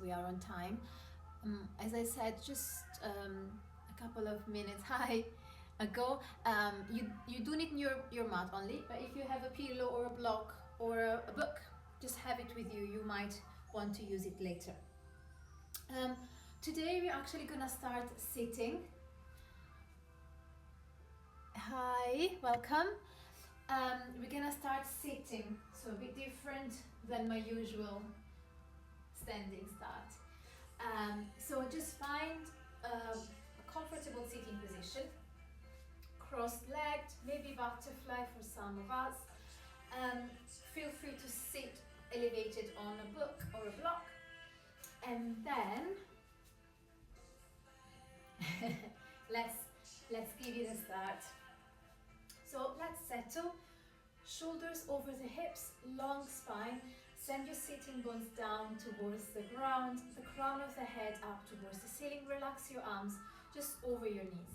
we are on time. As I said just a couple of minutes ago, you do need your mat only, but if you have a pillow or a block or a book, just have it with you. You might want to use it later. Today we're actually gonna start sitting. Hi, welcome. We're gonna start sitting, so a bit different than my usual standing start. So just find a comfortable sitting position, cross-legged, maybe butterfly for some of us. Feel free to sit elevated on a book or a block, and then let's give it a start. So let's settle, shoulders over the hips, long spine. Send your sitting bones down towards the ground, the crown of the head up towards the ceiling. Relax your arms just over your knees.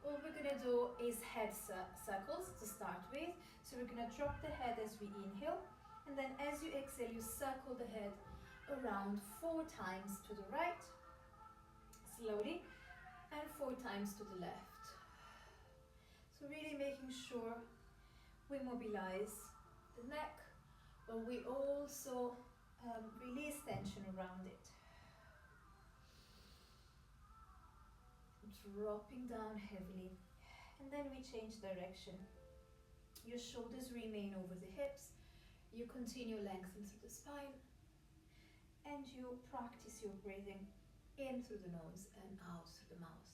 What we're gonna do is head circles to start with. So we're gonna drop the head as we inhale, and then as you exhale, you circle the head around 4 times to the right, slowly, and 4 times to the left. So really making sure we mobilize the neck, but we also release tension around it. Dropping down heavily, and then we change direction. Your shoulders remain over the hips, you continue lengthen through the spine, and you practice your breathing in through the nose and out through the mouth.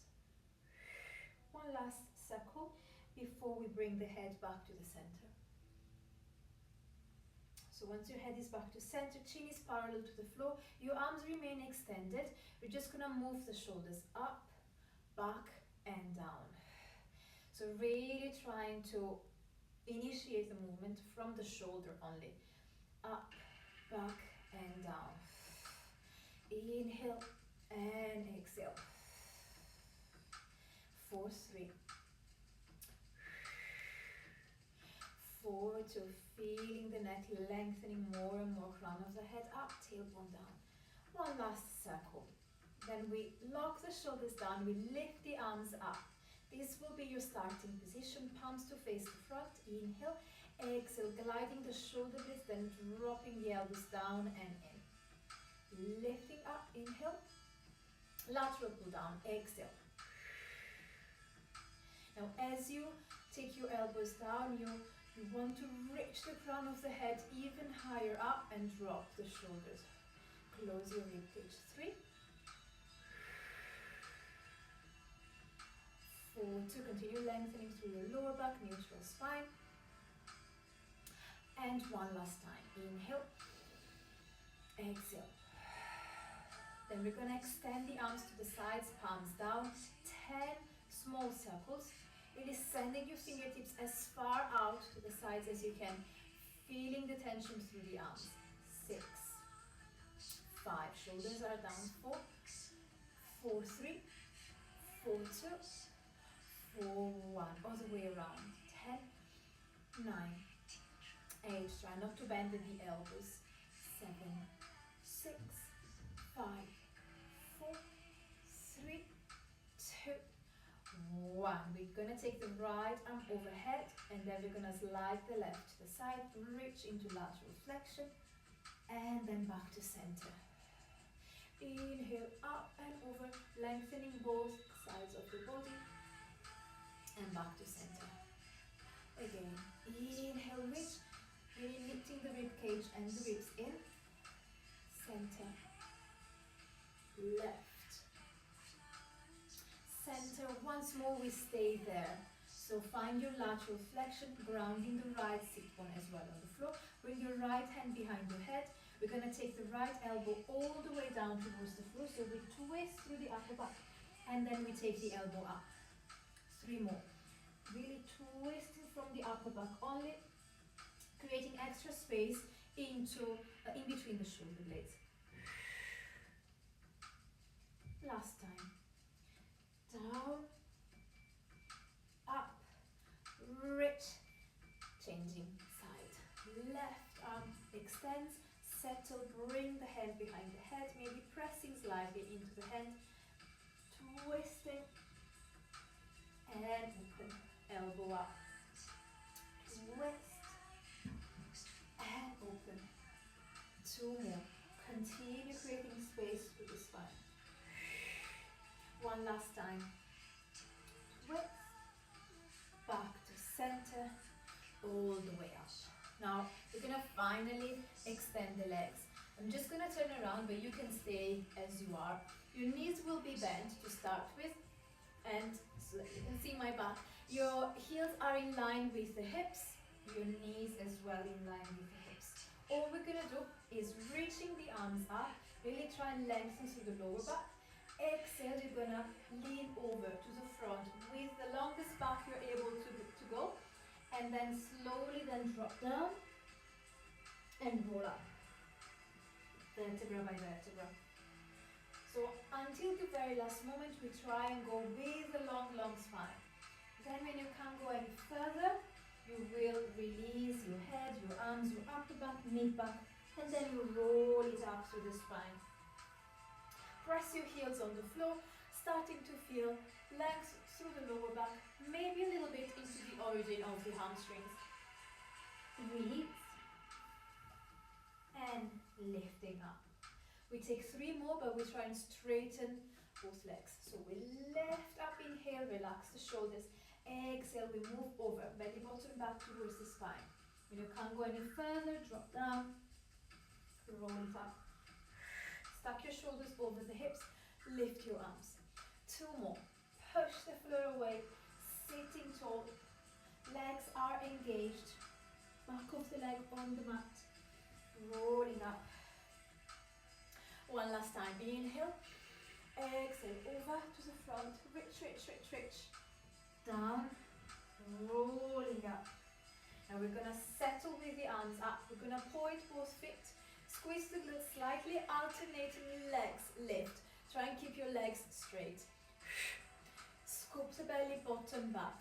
One last circle before we bring the head back to the center. So once your head is back to center, chin is parallel to the floor, your arms remain extended. We're just gonna move the shoulders up, back and down. So really trying to initiate the movement from the shoulder only. Up, back and down. Inhale and exhale. 4, 3. 4, 2, feeling the neck lengthening more and more, crown of the head up, tailbone down. One last circle. Then we lock the shoulders down, we lift the arms up. This will be your starting position, palms to face the front. Inhale, exhale, gliding the shoulder blades, then dropping the elbows down and in. Lifting up, inhale, lateral pull down, exhale. Now as you take your elbows down, you want to reach the crown of the head even higher up and drop the shoulders. Close your ribcage. 3, 4, 2, continue lengthening through your lower back, neutral spine. And one last time. Inhale, exhale. Then we're going to extend the arms to the sides, palms down, 10 small circles. Really sending your fingertips as far out to the sides as you can, feeling the tension through the arms. 6, 5, shoulders are down. 4, 4, 3, 4, 2, 4, 1, all the way around. 10, 9, 8, try not to bend at the elbows. 7, 6, 5, 4, 3, 2, 1. We're gonna take the right arm overhead, and then we're gonna slide the left to the side, reach into lateral flexion, and then back to center. Inhale up and over, lengthening both sides of the body, and back to center. Again, inhale, reach, really lifting the rib cage and the ribs in, center, left, center. Once more we stay there. So find your lateral flexion, grounding the right sit bone as well on the floor. Bring your right hand behind your head. We're going to take the right elbow all the way down towards the floor, so we twist through the upper back, and then we take the elbow up. 3 more. Really twisting from the upper back only, creating extra space into in between the shoulder blades. Last time. Down, up, reach, changing side. Left arm extends, settle, bring the hand behind the head, maybe press into the hand, twisting and open, elbow up, twist and open. 2 more. Continue creating space through the spine. One last time. Twist, back to center, all the way up. Now we're gonna finally extend the legs. I'm just gonna turn around, but you can stay as you are. Your knees will be bent to start with, and so that you can see my back. Your heels are in line with the hips, your knees as well in line with the hips. All we're gonna do is reaching the arms up, really try and lengthen through the lower back. Exhale, you're gonna lean over to the front with the longest back you're able to go, and then slowly then drop down and roll up, vertebra by vertebra. So until the very last moment, we try and go with the long spine. Then when you can't go any further, you will release your head, your arms, your upper back, mid back, and then you roll it up through the spine. Press your heels on the floor, starting to feel length through the lower back, maybe a little bit into the origin of the hamstrings. Release and lifting up. We take 3 more, but we try and straighten both legs. So we lift up, inhale, relax the shoulders. Exhale, we move over, belly button back towards the spine. When you can't go any further, drop down, roll it up. Stack your shoulders over the hips, lift your arms. 2 more. Push the floor away, sitting tall. Legs are engaged. Back of the leg on the mat. Rolling up. One last time. Inhale. Exhale. Over to the front. Reach, reach, reach, reach. Down. Rolling up. Now we're going to settle with the arms up. We're going to point both feet. Squeeze the glutes slightly. Alternating legs. Lift. Try and keep your legs straight. Scoop the belly button back.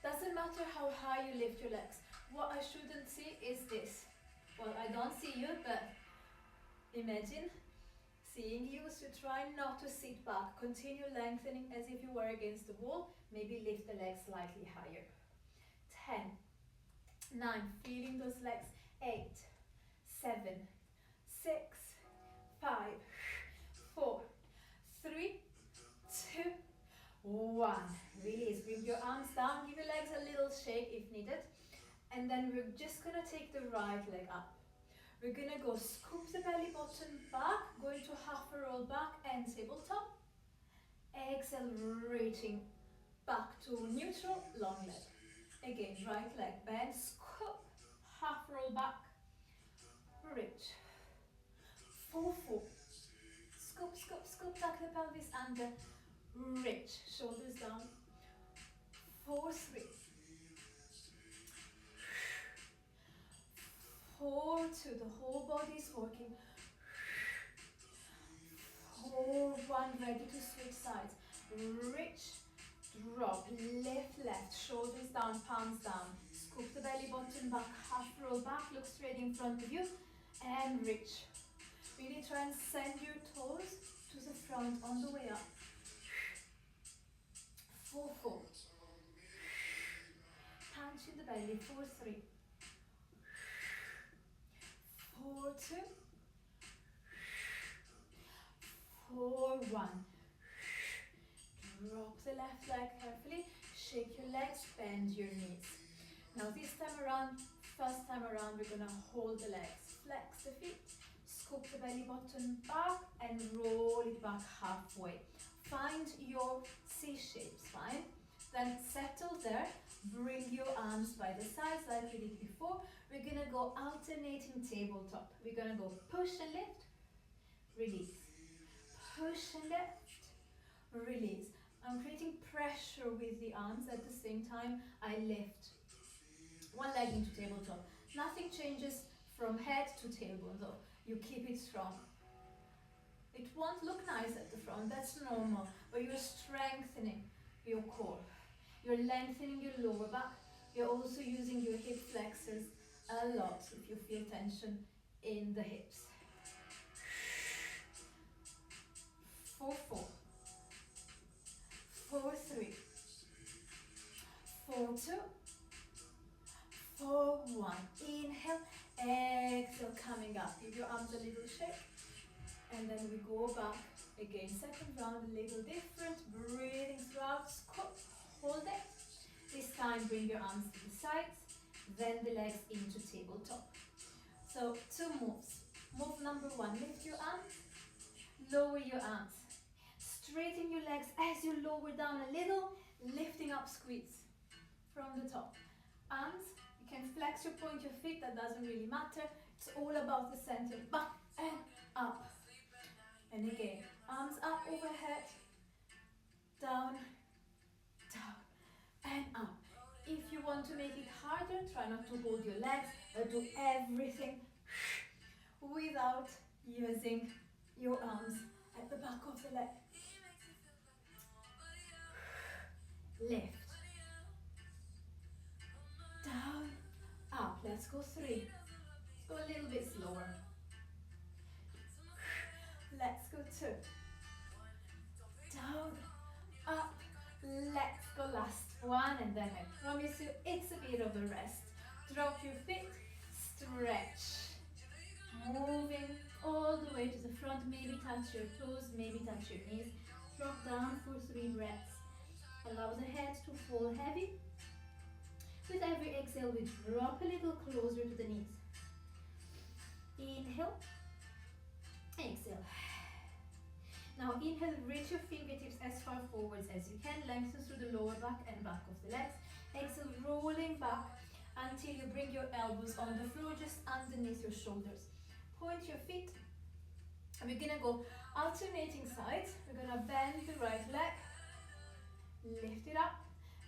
Doesn't matter how high you lift your legs. What I shouldn't see is this. Well, I don't see you, but imagine seeing you. So try not to sit back. Continue lengthening as if you were against the wall. Maybe lift the legs slightly higher. 10, 9, feeling those legs. 8, 7, 6, 5, 4, 3, 2, 1. Release. Bring your arms down. Give your legs a little shake if needed. And then we're just going to take the right leg up. We're going to go scoop the belly button back, going to half a roll back and tabletop. Exhale, reaching back to neutral, long leg. Again, right leg bend, scoop, half roll back, reach. 4, 4. Scoop, scoop, scoop, tuck the pelvis under, reach, shoulders down. 4, 3. 4, 2, the whole body is working. 4, 1, ready to switch sides. Reach, drop, lift left, shoulders down, palms down. Scoop the belly button back, half roll back, look straight in front of you, and reach. Really try and send your toes to the front on the way up. 4, 4. Punch in the belly, 4, 3. 4, 2. 4, 1. Drop the left leg carefully, shake your legs, bend your knees. Now this time around, first time around, we're gonna hold the legs, flex the feet, scoop the belly button back and roll it back halfway. Find your C shape spine, then settle there, bring your arms by the sides like we did before. We're gonna go alternating tabletop. We're gonna go push and lift, release. Push and lift, release. I'm creating pressure with the arms at the same time I lift. One leg into tabletop. Nothing changes from head to tailbone though. You keep it strong. It won't look nice at the front, that's normal, but you're strengthening your core. You're lengthening your lower back. You're also using your hip flexors a lot if you feel tension in the hips. 4, 4, 3, 4, 2, 4, 1. Inhale, exhale, coming up. Give your arms a little shake. And then we go back again. Second round, a little different. Breathing throughout. Hold it. This time, bring your arms to the sides. Then the legs into tabletop. So 2 moves. Move number 1. Lift your arms. Lower your arms. Straighten your legs as you lower down a little. Lifting up, squeeze from the top. Arms. You can flex your point your feet. That doesn't really matter. It's all about the center. Back and up. And again, arms up overhead, down, down, and up. If you want to make it harder, try not to hold your legs, but do everything without using your arms at the back of the leg. Lift, down, up. Let's go 3. Let's go a little bit slower. Let's go 2. Down, up, let's go last 1, and then I promise you it's a bit of a rest. Drop your feet, stretch. Moving all the way to the front, maybe touch your toes, maybe touch your knees. Drop down for 3 breaths. Allow the head to fall heavy. With every exhale, we drop a little closer to the knees. Inhale, exhale. Now inhale, reach your fingertips as far forwards as you can, lengthen through the lower back and back of the legs. Exhale, rolling back until you bring your elbows on the floor, just underneath your shoulders. Point your feet, and we're gonna go alternating sides. We're gonna bend the right leg, lift it up.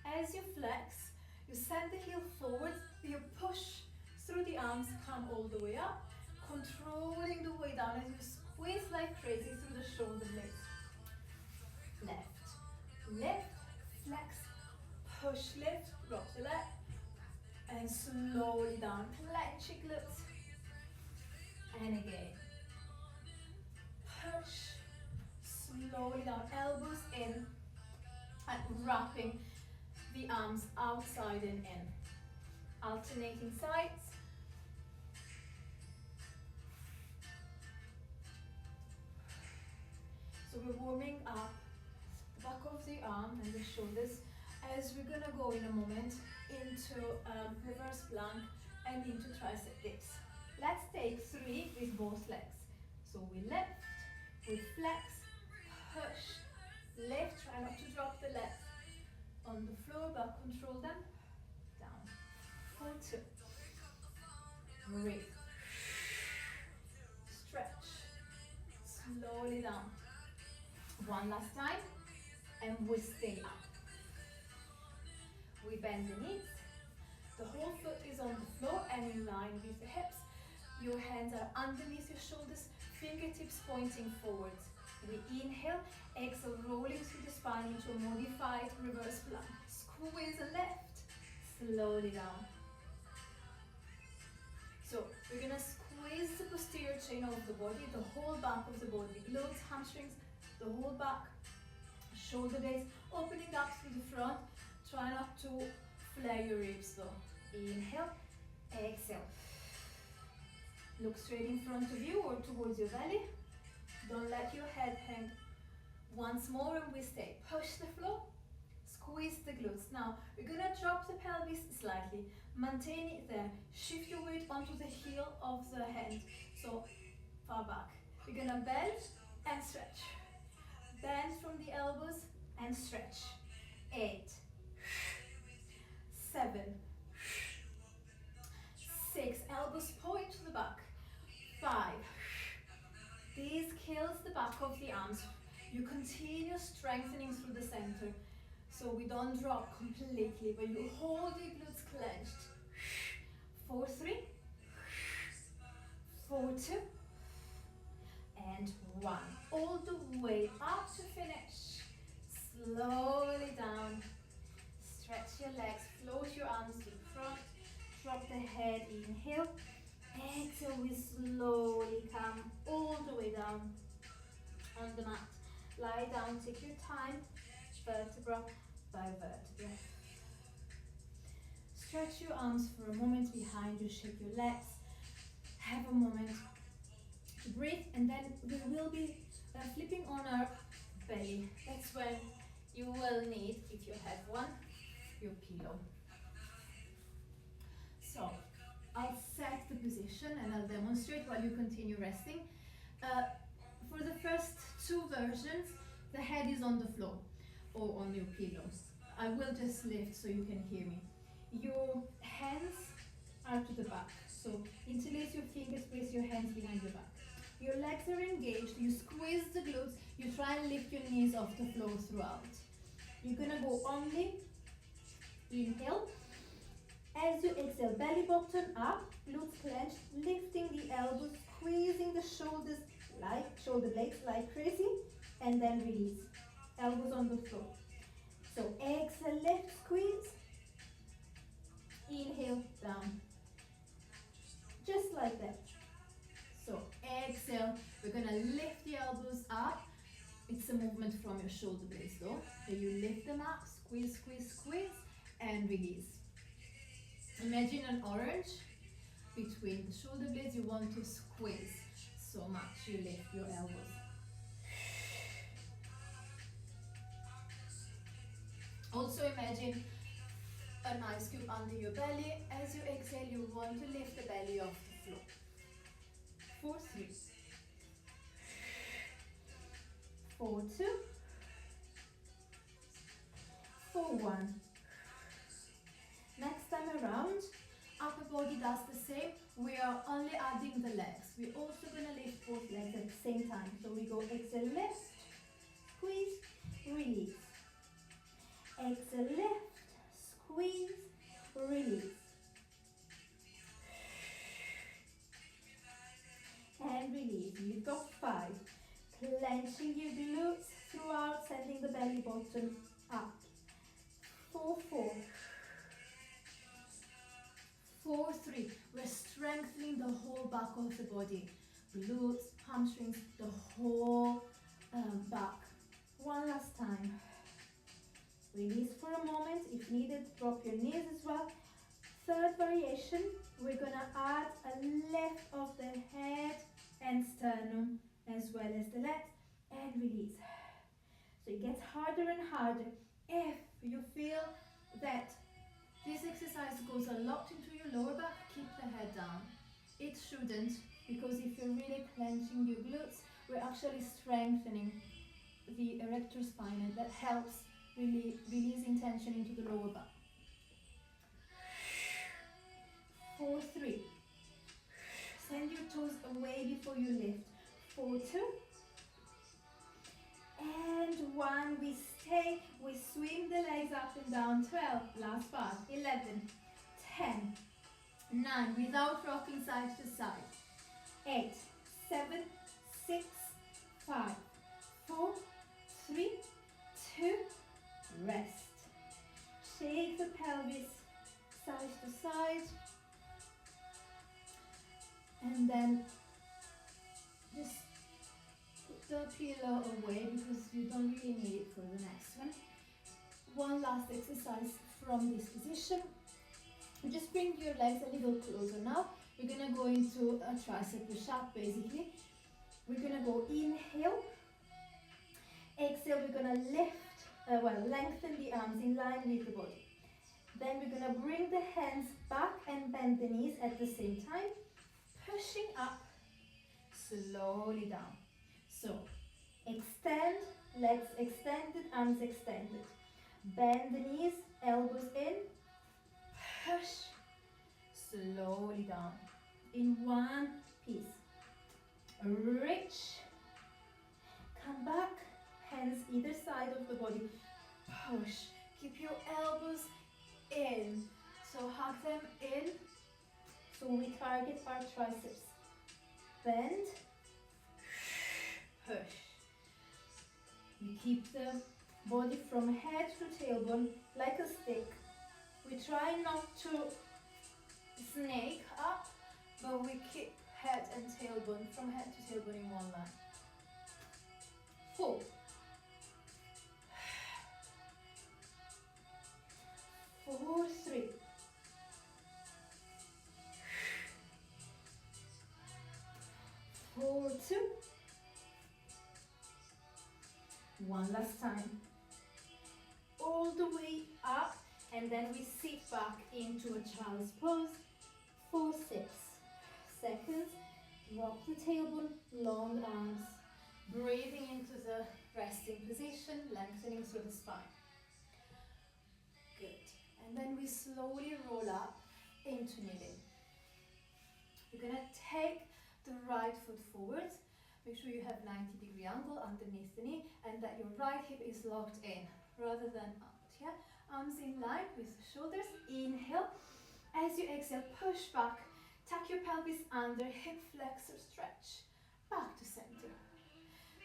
As you flex, you send the heel forwards, you push through the arms, come all the way up, controlling the way down as you squeeze like crazy through the shoulder blades. Left, lift, flex, push, lift, drop the leg, and slowly down, clench your glutes. And again, push, slowly down, elbows in, and wrapping the arms outside and in. Alternating sides. So we're warming up the back of the arm and the shoulders as we're gonna go in a moment into reverse plank and into tricep dips. Let's take 3 with both legs. So we lift, we flex, push, lift, try not to drop the legs on the floor, but control them. Down, for 2, breathe, stretch, slowly down. 1 last time, and we stay up. We bend the knees, the whole foot is on the floor and in line with the hips. Your hands are underneath your shoulders, fingertips pointing forwards. We inhale, exhale, rolling through the spine into a modified reverse plank. Squeeze the left, slowly down. So we're gonna squeeze the posterior chain of the body, the whole back of the body, glutes, hamstrings, the whole back, shoulder blades, opening up through the front. Try not to flare your ribs though. Inhale, exhale. Look straight in front of you or towards your belly. Don't let your head hang. Once more and we stay. Push the floor, squeeze the glutes. Now we're gonna drop the pelvis slightly. Maintain it there. Shift your weight onto the heel of the hand. So far back. We're gonna bend and stretch. Bend from the elbows and stretch. 8, 7, 6, elbows point to the back. 5. This kills the back of the arms. You continue strengthening through the center. So we don't drop completely, but you hold your glutes clenched. 4, 3, 4, 2, and 1. All the way up to finish. Slowly down. Stretch your legs, float your arms to the front. Drop the head, inhale. Exhale, we slowly come all the way down on the mat. Lie down, take your time, vertebra by vertebra. Stretch your arms for a moment behind you, shake your legs, have a moment to breathe, and then we will be flipping on our belly. That's when you will need, if you have one, your pillow. So I'll set the position and I'll demonstrate while you continue resting. For the first two versions, the head is on the floor or on your pillow. I will just lift so you can hear me. Your hands are to the back. So interlace your fingers, place your hands behind your back. Your legs are engaged, you squeeze the glutes, you try and lift your knees off the floor throughout. You're gonna go only, inhale. As you exhale, belly button up, glutes clenched, lifting the elbows, squeezing the shoulders like shoulder blades like crazy, and then release. Elbows on the floor. So exhale, lift, squeeze. Inhale, down. Just like that. So exhale, we're gonna lift the elbows up. It's a movement from your shoulder blades though. So you lift them up, squeeze, squeeze, squeeze, and release. Imagine an orange between the shoulder blades. You want to squeeze so much. You lift your elbows. Also imagine an ice cube under your belly. As you exhale, you want to lift the belly off the floor. 4, 3. 4, 2. 4, 1. Next time around, upper body does the same. We are only adding the legs. We're also going to lift both legs at the same time. So we go exhale, lift, squeeze, release. Exhale, lift, squeeze, release. And release. You've got 5. Clenching your glutes throughout, sending the belly button up. 4, 4. 4, 3. We're strengthening the whole back of the body. Glutes, hamstrings, the whole back. One last time. Release for a moment. If needed, drop your knees as well. Third variation, we're going to add a lift of the head and sternum as well as the legs, and release. So it gets harder and harder. If you feel that this exercise goes a lot into your lower back, keep the head down. It shouldn't, because if you're really clenching your glutes, we're actually strengthening the erector spine, and that helps really releasing tension into the lower back. 4, 3. Send your toes away before you lift. 4, 2. And 1. We stay. We swing the legs up and down. 12. Last part. 11. 10. 9. Without rocking side to side. 8. 7. 6. 5. 4. 3. 2. Rest. Shake the pelvis side to side. And then just put the pillow away because you don't really need it for the next one. One last exercise from this position. Just bring your legs a little closer now. We're going to go into a tricep push-up basically. We're going to go inhale. Exhale, we're going to lift, lengthen the arms in line with the body. Then we're going to bring the hands back and bend the knees at the same time. Pushing up, slowly down. So, extend, legs extended, arms extended. Bend the knees, elbows in. Push, slowly down. In one piece. Reach. Come back, hands either side of the body. Push. Keep your elbows in. So hug them in. So we target our triceps. Bend, push. We keep the body from head to tailbone like a stick. We try not to snake up, but we keep head and tailbone from head to tailbone in one line. 4, One last time. All the way up, and then we sit back into a child's pose for 6 seconds. Drop the tailbone, long arms, breathing into the resting position, lengthening through the spine. Good. And then we slowly roll up into kneeling. You're going to take the right foot forward. Make sure you have 90-degree angle underneath the knee and that your right hip is locked in rather than out. Yeah? Arms in line with the shoulders. Inhale. As you exhale, push back. Tuck your pelvis under, hip flexor stretch. Back to center.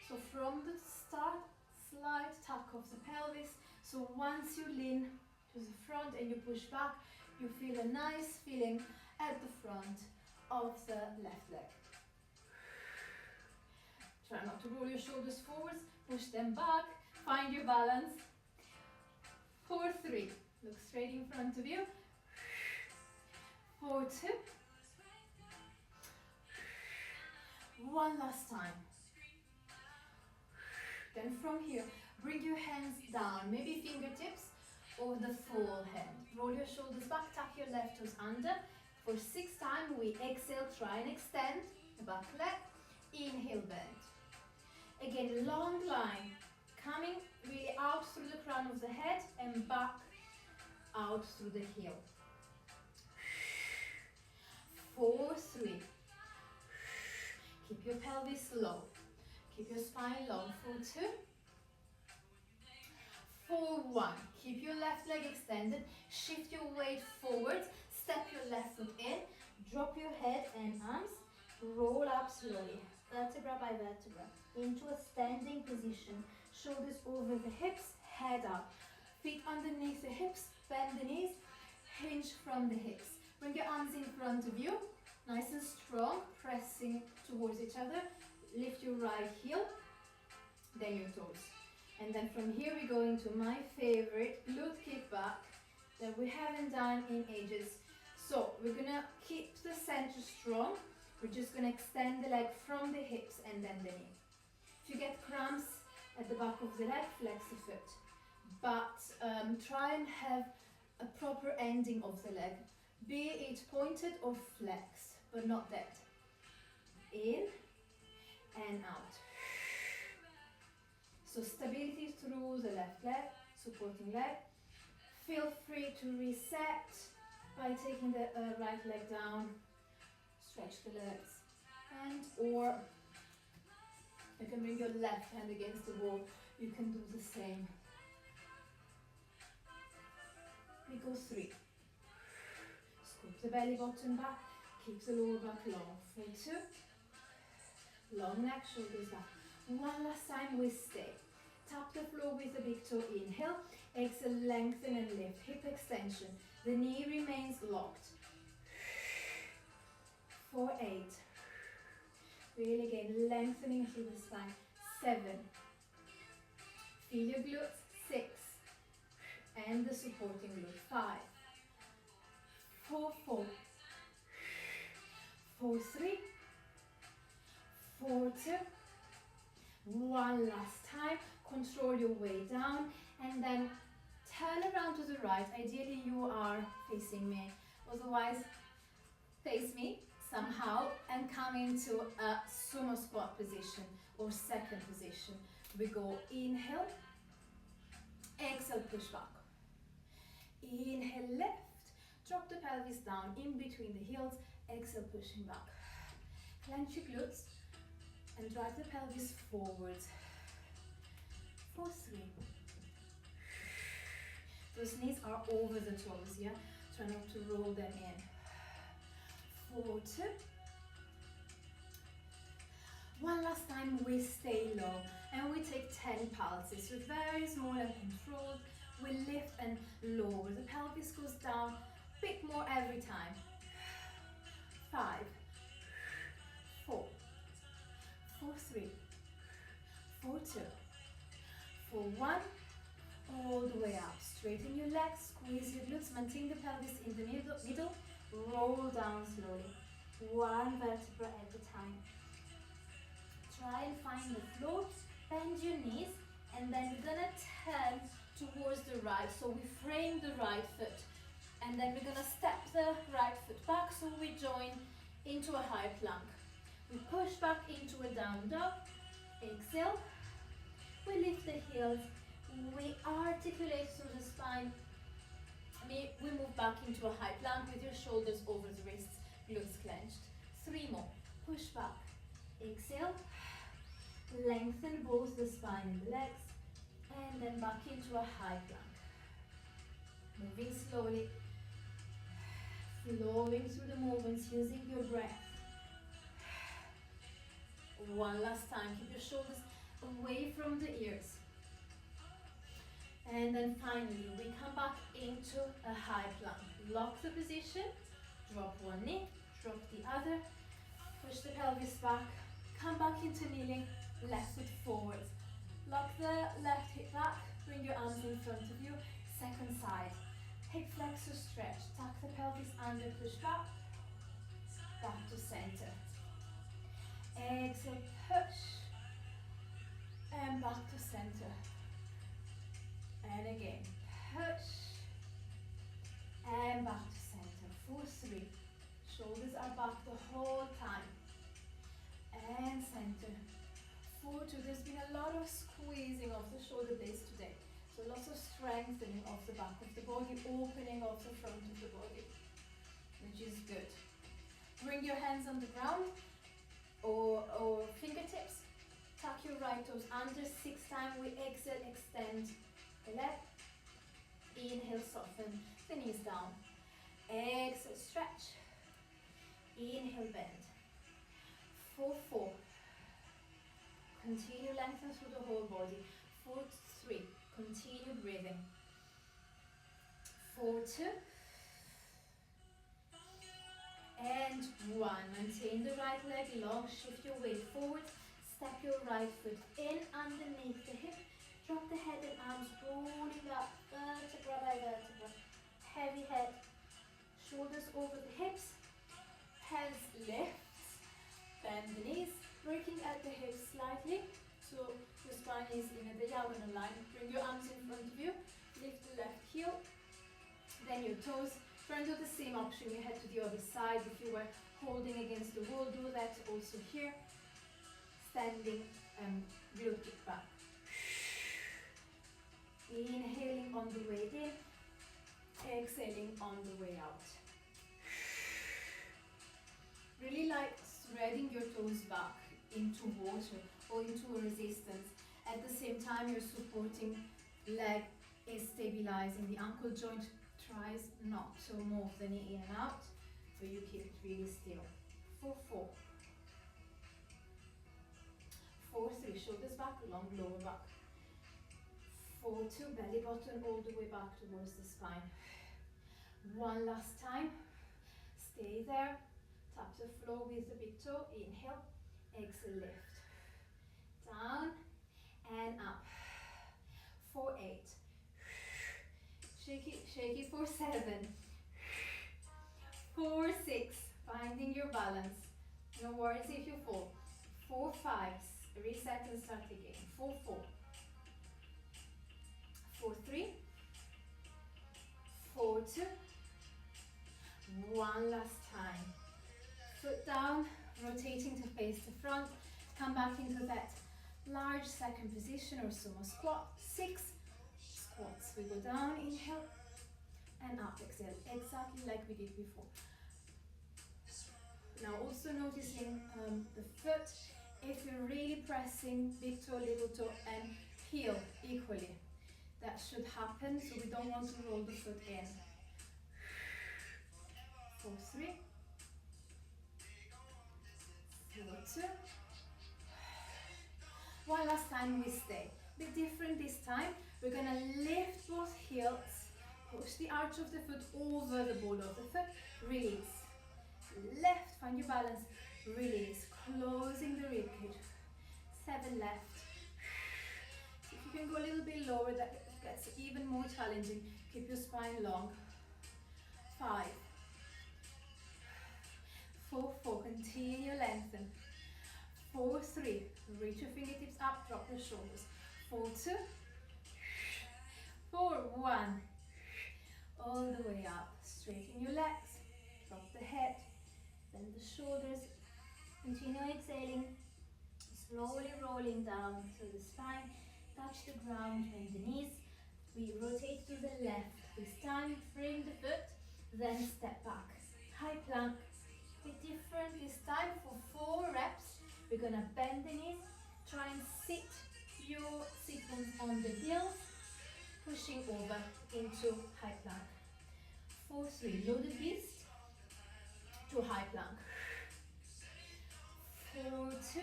So from the start, slight tuck of the pelvis. So once you lean to the front and you push back, you feel a nice feeling at the front of the left leg. Try not to roll your shoulders forwards, push them back, find your balance. 4, 3, look straight in front of you. 4, 2. One last time. Then from here, bring your hands down, maybe fingertips or the full hand. Roll your shoulders back, tuck your left toes under. For 6 times, we exhale, try and extend the back leg. Inhale, bend. Again, long line, coming really out through the crown of the head and back out through the heel. 4, 3. Keep your pelvis low. Keep your spine long. 4, 2. 4, 1. Keep your left leg extended. Shift your weight forward. Step your left foot in. Drop your head and arms. Roll up slowly, vertebra by vertebra, into a standing position. Shoulders over the hips, head up. Feet underneath the hips, bend the knees, hinge from the hips. Bring your arms in front of you, nice and strong, pressing towards each other. Lift your right heel, then your toes. And then from here we go into my favorite glute kick back that we haven't done in ages. So we're gonna keep the center strong. We're just gonna extend the leg from the hips and then the knee. If you get cramps at the back of the leg, flex the foot. But try and have a proper ending of the leg. Be it pointed or flexed, but not dead. In and out. So stability through the left leg, supporting leg. Feel free to reset by taking the right leg down. Stretch the legs. And or you can bring your left hand against the wall. You can do the same. We go 3. Scoop the belly button back. Keep the lower back long. 4, 2. Long neck, shoulders back. One last time we stay. Tap the floor with the big toe. Inhale. Exhale, lengthen and lift. Hip extension. The knee remains locked. 4, 8. Really again, lengthening through the spine. 7. Feel your glutes. 6. And the supporting glute. 5. 4, 4. 4, 3. 4, 2. One last time. Control your way down and then turn around to the right. Ideally you are facing me, otherwise face me somehow and come into a sumo squat position or second position. We go inhale, exhale, push back. Inhale, left, drop the pelvis down in between the heels, exhale, pushing back. Clench your glutes and drive the pelvis forwards. 4, 3. Those knees are over the toes, yeah? Try not to roll them in. 4, 2. One last time, we stay low and we take 10 pulses. So very small and controlled. We lift and lower. The pelvis goes down a bit more every time. 5, 4, 4, 3, 4, 2. For 1, all the way up. Straighten your legs, squeeze your glutes, maintain the pelvis in the middle, roll down slowly. 1 vertebra at a time. Try and find the floor, bend your knees, and then right. So we frame the right foot. And then we're gonna step the right foot back so we join into a high plank. We push back into a down dog. Exhale. We lift the heels. We articulate through the spine. We move back into a high plank with your shoulders over the wrists, glutes clenched. 3 more. Push back. Exhale. Lengthen both the spine and the legs. And then back into a high plank. Moving slowly. Flowing through the movements using your breath. One last time. Keep your shoulders away from the ears. And then finally, we come back into a high plank. Lock the position. Drop one knee. Drop the other. Push the pelvis back. Come back into kneeling. Left foot forwards. Lock the left hip back. Bring your arms in front of you. Second side. Hip flexor stretch. Tuck the pelvis under. Push back. Back to center. Exhale. Push. And back to center. And again. Push. And back to center. For 3. Shoulders are back the whole time. And center. For 2. There's been a lot of squeezing of the shoulder blades today. So lots of strengthening of the back of the body, opening of the front of the body, which is good. Bring your hands on the ground or fingertips. Tuck your right toes under. 6 times. We exhale, extend the leg. Inhale, soften the knees down. Exhale, stretch. Inhale, bend. For 4. Continue lengthen through the whole body. For 3. Continue breathing. For 2. And 1. Maintain the right leg long. Shift your weight forward. Step your right foot in underneath the hip. Drop the head and arms rolling up. Vertebra by vertebra. Heavy head. Shoulders over the hips. Hands lift. Bend the knees. Breaking at the hips slightly. So your spine is in a diagonal line. Bring your arms in front of you. Lift the left heel. Then your toes. Try and do the same option. You head to the other side. If you were holding against the wall, do that also here. Standing and glute kick back. Inhaling on the way in. Exhaling on the way out. Really like threading your toes back into water or into a resistance. At the same time, your supporting leg is stabilizing the ankle joint. Tries not to move the knee in and out, so you keep it really still. For 4. For 3, shoulders back, long lower back. For 2, belly button all the way back towards the spine. One last time. Stay there. Tap the floor with the big toe. Inhale. Exhale, lift. Down and up. For 8. Shake it for 7. For 6. Finding your balance. No worries if you fall. For 5. Reset and start again. For 4. For 3. For 2. One last time. Foot down, rotating to face the front. Come back into that large second position or sumo squat. 6 squats. We go down, inhale, and up, exhale. Exactly like we did before. Now also noticing the foot. If you're really pressing big toe, little toe, and heel equally, that should happen. So we don't want to roll the foot in. For 3. For 2. One last time we stay. Bit different this time. We're gonna lift both heels, push the arch of the foot over the ball of the foot, release. Left, find your balance, release, closing the rib cage. 7 left. If you can go a little bit lower, that gets even more challenging. Keep your spine long. 5. For 4, continue lengthen. For 3, reach your fingertips up, drop your shoulders. For 2, 4, 1, all the way up. Straighten your legs, drop the head, bend the shoulders, continue exhaling, slowly rolling down so the spine touch the ground, bend the knees. We rotate to the left this time, bring the foot, then step back. High plank, bit different this time for 4 reps. We're gonna bend the knees, try and sit your sit bones on the heels, pushing over into high plank. 4, 3, loaded beast to high plank. 4, 2,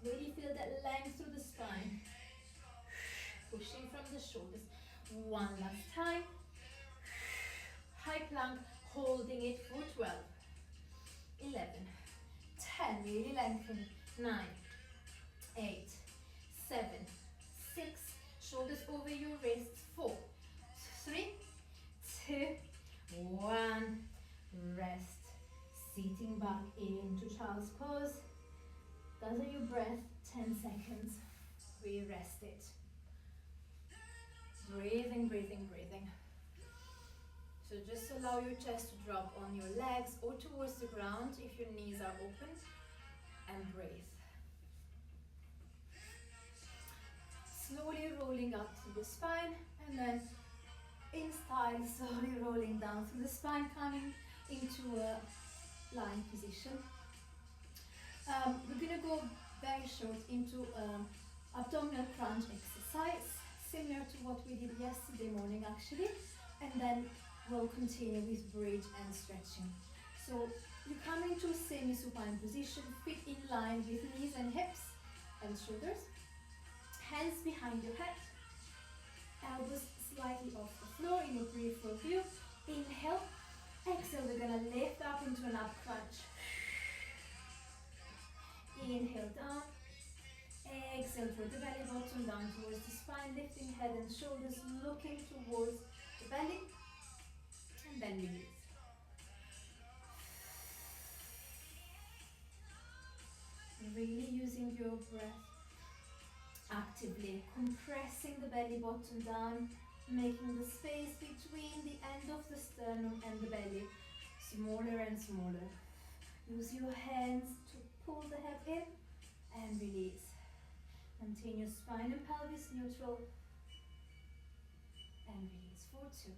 really feel that length through the spine. Pushing from the shoulders. 1 last time. High plank, holding it for 12. 11, 10, really lengthen. 9, 8, 7, 6, shoulders over your wrists. 4, 3, 2, 1. Rest. Sitting back into child's pose. Gather your breath, 10 seconds. Re-rest it. Breathing, breathing, breathing. So just allow your chest to drop on your legs or towards the ground if your knees are open, and breathe. Slowly rolling up through the spine, and then in style, slowly rolling down through the spine, coming into a lying position. We're going to go very short into abdominal crunch exercise, similar to what we did yesterday morning actually, and then we'll continue with bridge and stretching. So you come into a semi-supine position, feet in line with knees and hips and shoulders, hands behind your head, elbows slightly off the floor in a peripheral view. Inhale, exhale, we're going to lift up into an up crunch. Inhale down, exhale for the belly button down towards the spine, lifting head and shoulders, looking towards the belly, and then release. Really using your breath actively, compressing the belly button down, making the space between the end of the sternum and the belly smaller and smaller. Use your hands to pull the head in and release. Maintain your spine and pelvis neutral and release. 4, 2.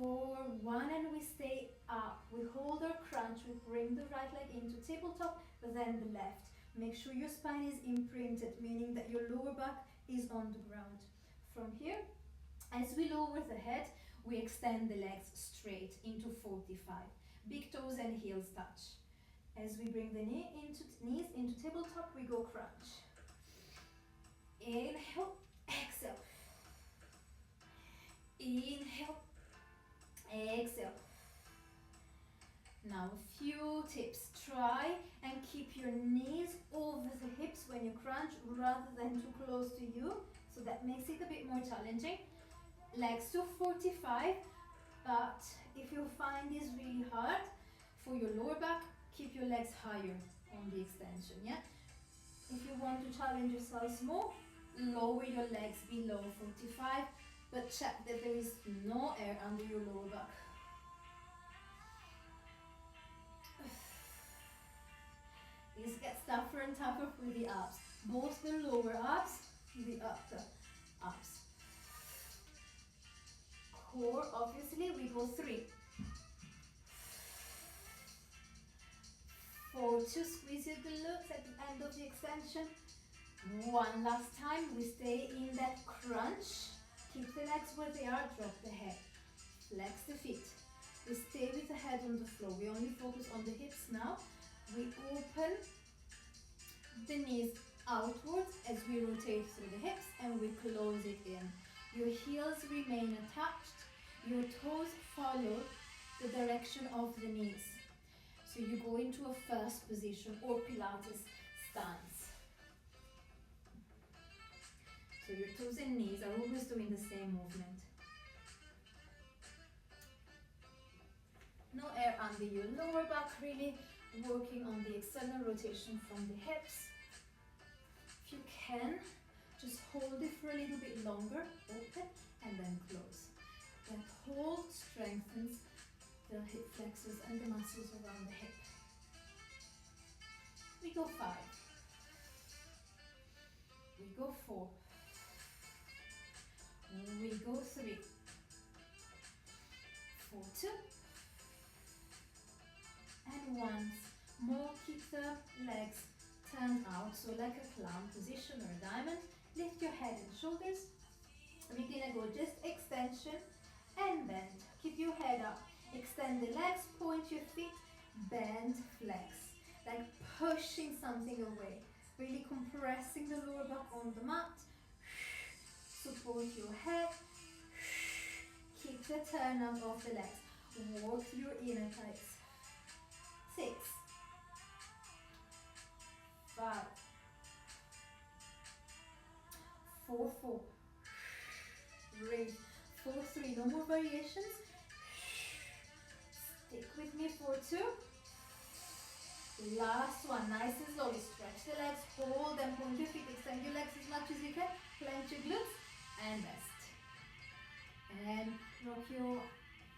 4, 1, and we stay up. We hold our crunch, we bring the right leg into tabletop, then the left. Make sure your spine is imprinted, meaning that your lower back is on the ground. From here, as we lower the head, we extend the legs straight into 45. Big toes and heels touch. As we bring the knees into tabletop, we go crunch. Inhale, exhale. Inhale, exhale. Now a few tips. Try and keep your knees over the hips when you crunch rather than too close to you. So that makes it a bit more challenging. Legs to 45, but if you find this really hard for your lower back, keep your legs higher on the extension, yeah? If you want to challenge yourselves more, lower your legs below 45, but check that there is no air under your lower back. This gets tougher and tougher for the abs, both the lower abs, the upper abs. Core, obviously, we go 3. 4, 2, squeeze your glutes at the end of the extension. 1 last time, we stay in that crunch. Keep the legs where they are, drop the head. Flex the feet. We stay with the head on the floor. We only focus on the hips now. We open the knees outwards as we rotate through the hips, and we close it in. Your heels remain attached. Your toes follow the direction of the knees. So you go into a first position or Pilates stance. So your toes and knees are always doing the same movement. No air under your lower back, really working on the external rotation from the hips. If you can, just hold it for a little bit longer, open, and then close. That hold strengthens the hip flexors and the muscles around the hip. We go 5. We go 4. We go 3. 4, 2. And once more, keep the legs turned out, so like a clown position or a diamond. Lift your head and shoulders. We're gonna go just extension and bend. Keep your head up. Extend the legs, point your feet, bend, flex. Like pushing something away. Really compressing the lower back on the mat. Support your head. Keep the turn out of the legs. Walk through your inner thighs. 6. 5. 4, 4. Breathe. 4, 3. No more variations. Stick with me. 4, 2. Last one. Nice and slowly. Stretch the legs. Hold them. Point your feet. Extend your legs as much as you can. Clench your glutes. And rest. And rock your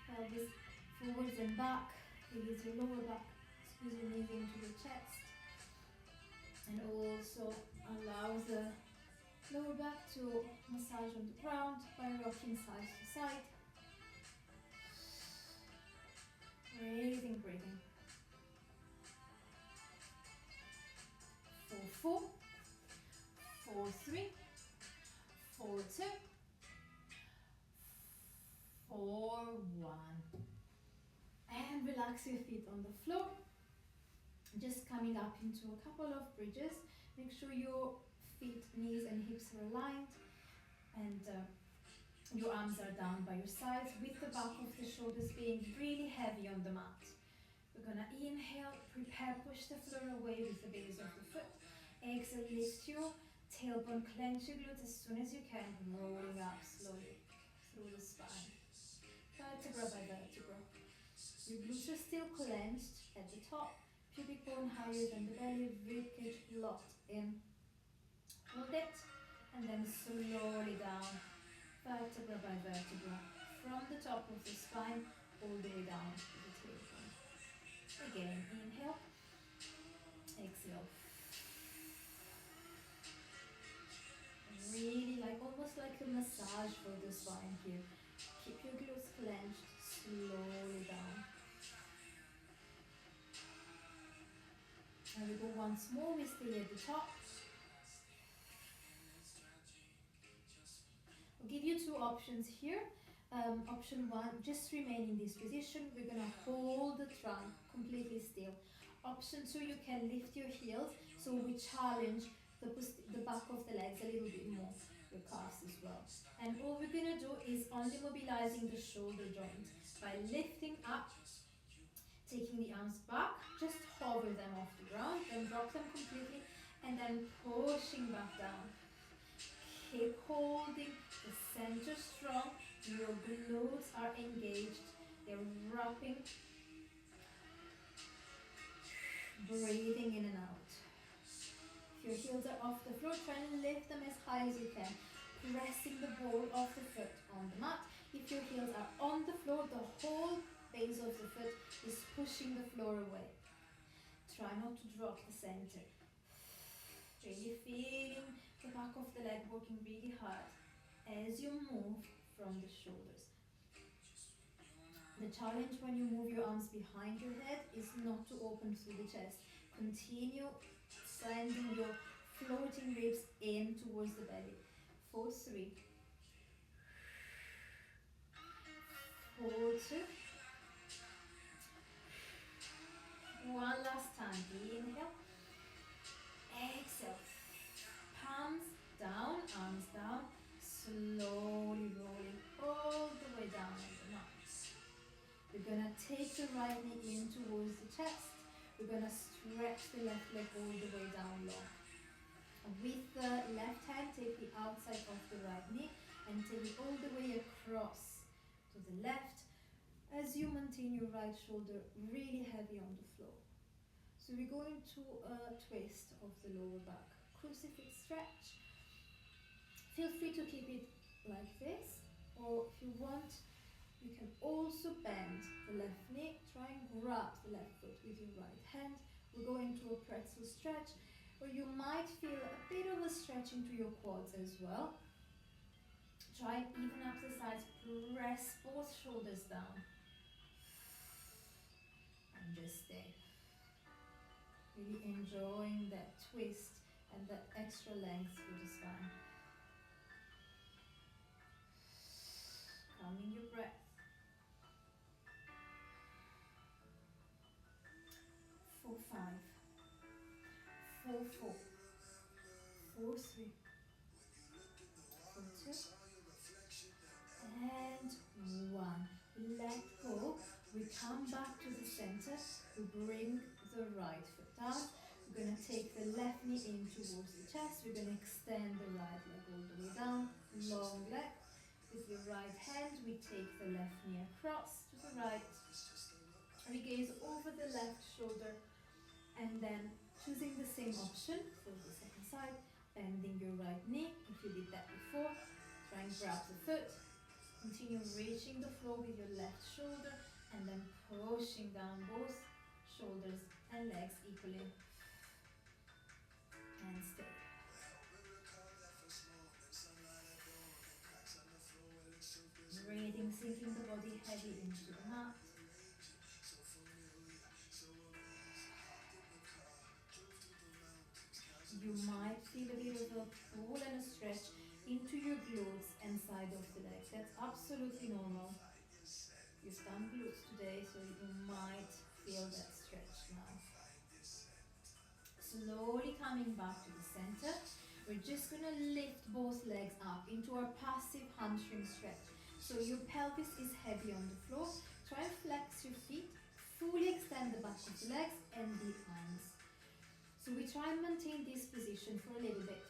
pelvis forwards and back. Release your lower back. Squeeze your knees into the chest. And also allow the lower back to massage on the ground by rocking side to side. Breathing, breathing. 4, 4. 4, 3. 4, 2. 4, 1. And relax your feet on the floor. Just coming up into a couple of bridges. Make sure your feet, knees and hips are aligned, and your arms are down by your sides with the back of the shoulders being really heavy on the mat. We're gonna inhale, prepare, push the floor away with the base of the foot. Exhale, lift your tailbone, clench your glutes as soon as you can, rolling up slowly through the spine. Vertebra by vertebra. Your glutes are still clenched at the top. Pubic bone higher than the belly, ribcage locked in. Hold it, and then slowly down, vertebra by vertebra, from the top of the spine all the way down to the tailbone. Again, inhale, exhale. Really almost like a massage for the spine here. Keep your glutes clenched, slowly down. And we go once more, we stay at the top. I'll give you 2 options here. Option 1, just remain in this position. We're going to hold the trunk completely still. Option 2, you can lift your heels, so we challenge the back of the legs a little bit more, your calves as well. And all we're going to do is only mobilizing the shoulder joint by lifting up, taking the arms back, just hover them off the ground, then drop them completely, and then pushing back down. Keep holding the center strong, your glutes are engaged, they're wrapping, breathing in and out. If your heels are off the floor, try and lift them as high as you can, pressing the ball of the foot on the mat. If your heels are on the floor, the whole base of the foot is pushing the floor away. Try not to drop the center. Really feeling the back of the leg working really hard as you move from the shoulders. The challenge when you move your arms behind your head is not to open through the chest. Continue sending your floating ribs in towards the belly. 4, 3. 4, 2. One last time. Inhale. Exhale. Palms down, arms down. Slowly rolling all the way down on the mat. We're going to take the right knee in towards the chest. We're going to stretch the left leg all the way down long. With the left hand, take the outside of the right knee and take it all the way across to the left as you maintain your right shoulder really heavy on the floor. So we're going to a twist of the lower back, crucifix stretch. Feel free to keep it like this, or if you want, you can also bend the left knee. Try and grab the left foot with your right hand. We're going to a pretzel stretch, where you might feel a bit of a stretch into your quads as well. Try and even up the sides, press both shoulders down. And just stay. Really enjoying that twist and that extra length through the spine. Calming your breath. 4, 5, 4, 4, 4, 3, 4, 2, and 1. Let go. We come back to the center. We bring the right foot down. We're going to take the left knee in towards the chest. We're going to extend the right leg all the way down. Long leg. With your right hand, we take the left knee across to the right. We gaze over the left shoulder. And then choosing the same option for the second side. Bending your right knee. If you did that before, try and grab the foot. Continue reaching the floor with your left shoulder. And then pushing down both shoulders and legs equally. And stay. Breathing, sinking the body heavy into the mat. You might feel a bit of a pull and a stretch into your glutes and side of the leg. That's absolutely normal. You've done glutes today, so you might feel that stretch now. Slowly coming back to the center. We're just going to lift both legs up into our passive hamstring stretch. So your pelvis is heavy on the floor. Try and flex your feet. Fully extend the back of the legs and the arms. So we try and maintain this position for a little bit.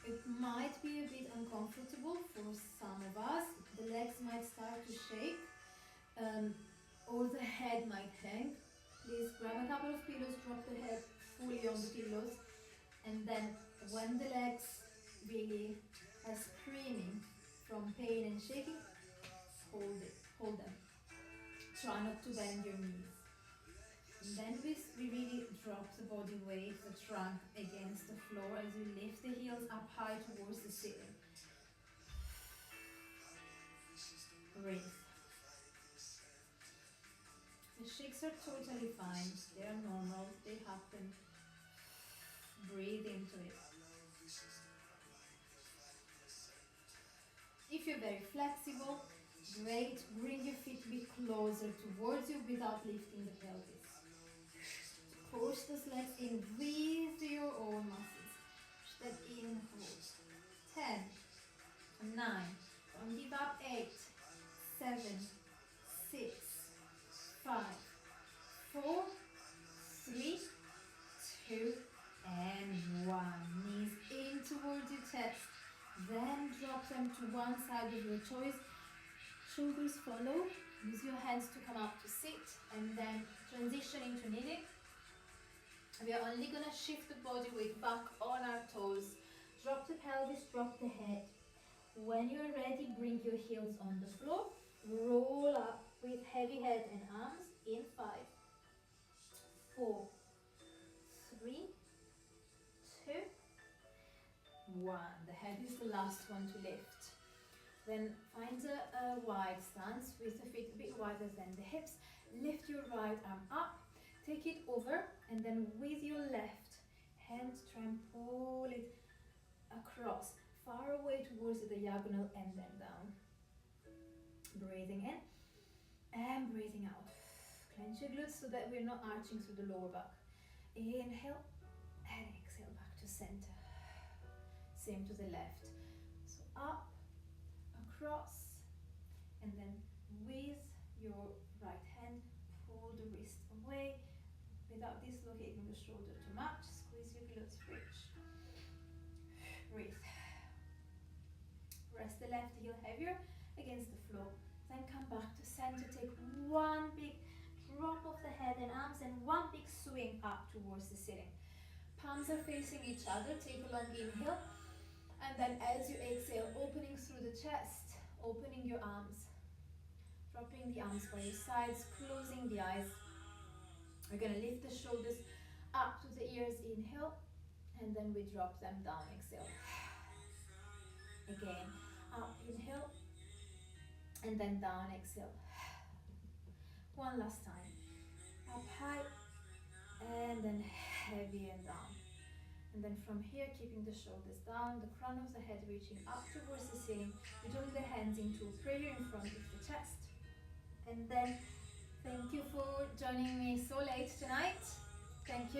It might be a bit uncomfortable for some of us. The legs might start to shake, or the head might hang. Please grab a couple of pillows, drop the head fully on the pillows, and then when the legs really are screaming from pain and shaking, hold them. Try not to bend your knees. And then we really drop the body weight, the trunk against the floor as you lift the heels up high towards the ceiling. Breathe. The shakes are totally fine. They are normal. They happen. Breathe into it. If you're very flexible, great. Bring your feet a bit closer towards you without lifting the pelvis. Push those legs in with your own muscles. Push them in, hold. 10, 9, don't give up. 8, 7, 6, 5, 4, 3, 2, and 1. Knees in towards your chest. Then drop them to one side of your choice. Shoulders follow. Use your hands to come up to sit, and then transition into kneeling. We are only going to shift the body weight back on our toes. Drop the pelvis, drop the head. When you're ready, bring your heels on the floor. Roll up with heavy head and arms in 5, 4, 3, 2, 1. The head is the last one to lift. Then find a wide stance with the feet a bit wider than the hips. Lift your right arm up. Take it over, and then with your left hand, try and pull it across, far away towards the diagonal, and then down. Breathing in and breathing out. Clench your glutes so that we're not arching through the lower back. Inhale and exhale back to center. Same to the left. So up, across, and then with your right hand, pull the wrist away. Without dislocating the shoulder too much, squeeze your glutes, reach. Breathe. Press the left heel heavier against the floor. Then come back to center. Take one big drop of the head and arms and one big swing up towards the ceiling. Palms are facing each other. Take a long inhale. And then as you exhale, opening through the chest, opening your arms. Dropping the arms by your sides, closing the eyes. We're going to lift the shoulders up to the ears. Inhale. And then we drop them down. Exhale. Again. Up. Inhale. And then down. Exhale. One last time. Up high. And then heavy and down. And then from here, keeping the shoulders down, the crown of the head reaching up towards the ceiling. We join the hands into a prayer in front of the chest. And then, thank you for joining me so late tonight. Thank you.